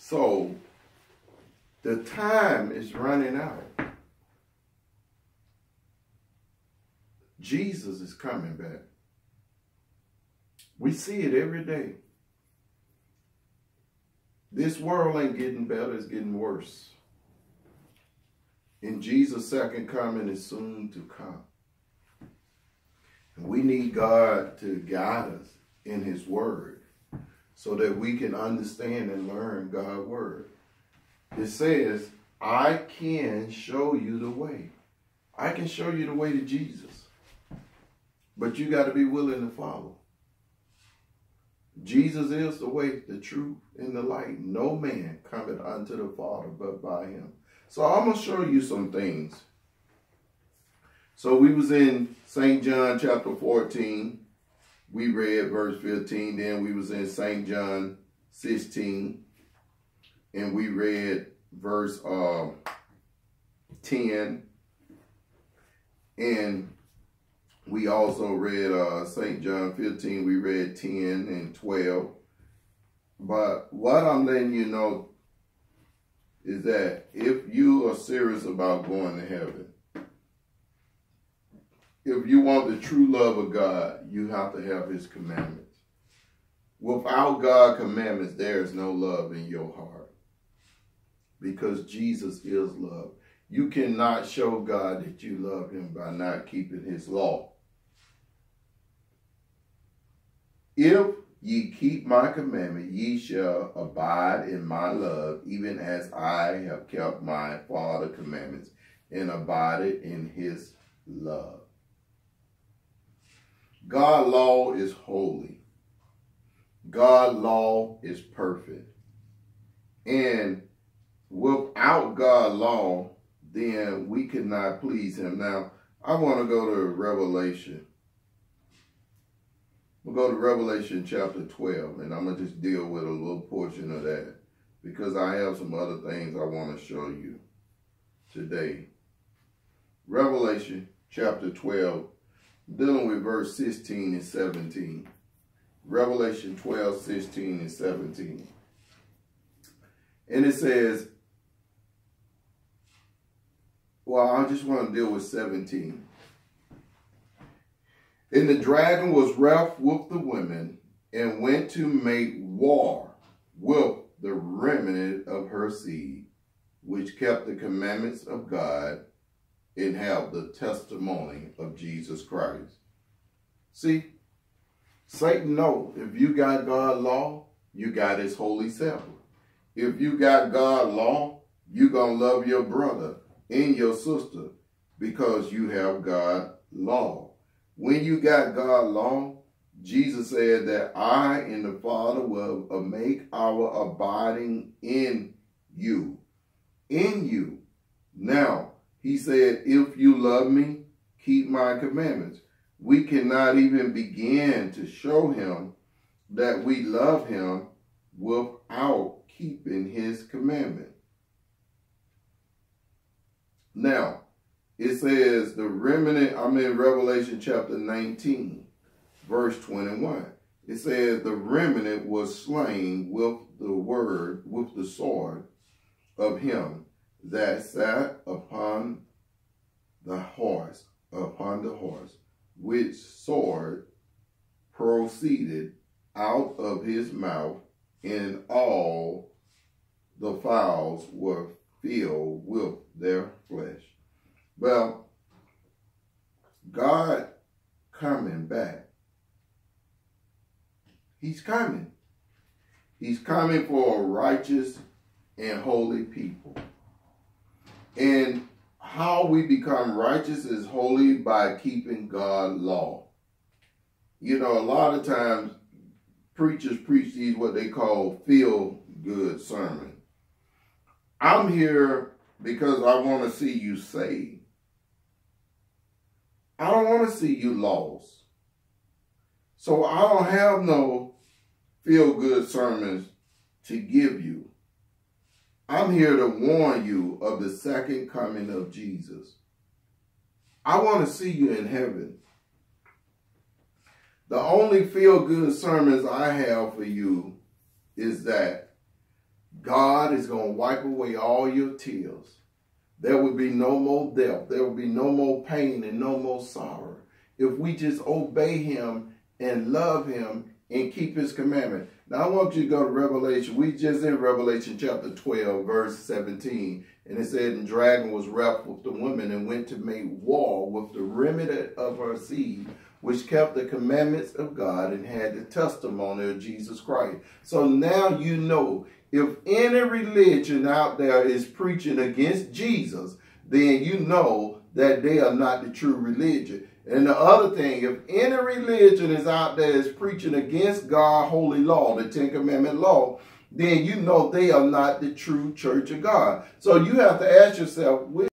So the time is running out. Jesus is coming back. We see it every day. This world ain't getting better, it's getting worse. And Jesus' second coming is soon to come. And we need God to guide us in his word so that we can understand and learn God's word. It says, I can show you the way. I can show you the way to Jesus. But you got to be willing to follow. Jesus is the way, the truth, and the light. No man cometh unto the Father but by him. So I'm going to show you some things. So we was in St. John chapter 14. We read verse 15. Then we was in St. John 16. And we read verse 10. And we also read St. John 15. We read 10 and 12. But what I'm letting you know is that if you are serious about going to heaven, if you want the true love of God, you have to have his commandments. Without God's commandments, there is no love in your heart. Because Jesus is love. You cannot show God that you love him by not keeping his law. If ye keep my commandment, ye shall abide in my love, even as I have kept my Father's commandments and abided in his love. God's law is holy. God's law is perfect. And without God's law, then we cannot please him. Now, I want to go to Revelation. We'll go to Revelation chapter 12, and I'm going to just deal with a little portion of that because I have some other things I want to show you today. Revelation chapter 12, dealing with verse 16 and 17. Revelation 12, 16 and 17. And it says, well, I just want to deal with 17. And the dragon was wroth with the women and went to make war with the remnant of her seed, which kept the commandments of God and have the testimony of Jesus Christ. See, Satan knows if you got God's law, you got his holy self. If you got God's law, you're going to love your brother and your sister because you have God's law. When you got God's law, Jesus said that I and the Father will make our abiding in you. In you. Now, he said, if you love me, keep my commandments. We cannot even begin to show him that we love him without keeping his commandment. Now, it says the remnant, I'm in Revelation chapter 19, verse 21. It says the remnant was slain with the sword of him that sat upon the horse, which sword proceeded out of his mouth, and all the fowls were filled with their flesh. Well, God coming back. He's coming. He's coming for a righteous and holy people. And how we become righteous is holy by keeping God's law. You know, a lot of times preachers preach these what they call feel-good sermons. I'm here because I want to see you saved. I don't want to see you lost. So I don't have no feel-good sermons to give you. I'm here to warn you of the second coming of Jesus. I want to see you in heaven. The only feel-good sermons I have for you is that God is going to wipe away all your tears. There will be no more death. There will be no more pain and no more sorrow if we just obey him and love him and keep his commandment. Now, I want you to go to Revelation. We just in Revelation chapter 12, verse 17. And it said, and the dragon was wrapped with the woman and went to make war with the remnant of her seed, which kept the commandments of God and had the testimony of Jesus Christ. So now you know, if any religion out there is preaching against Jesus, then you know that they are not the true religion. And the other thing, if any religion is out there is preaching against God's holy law, the 10 Commandment law, then you know they are not the true church of God. So you have to ask yourself,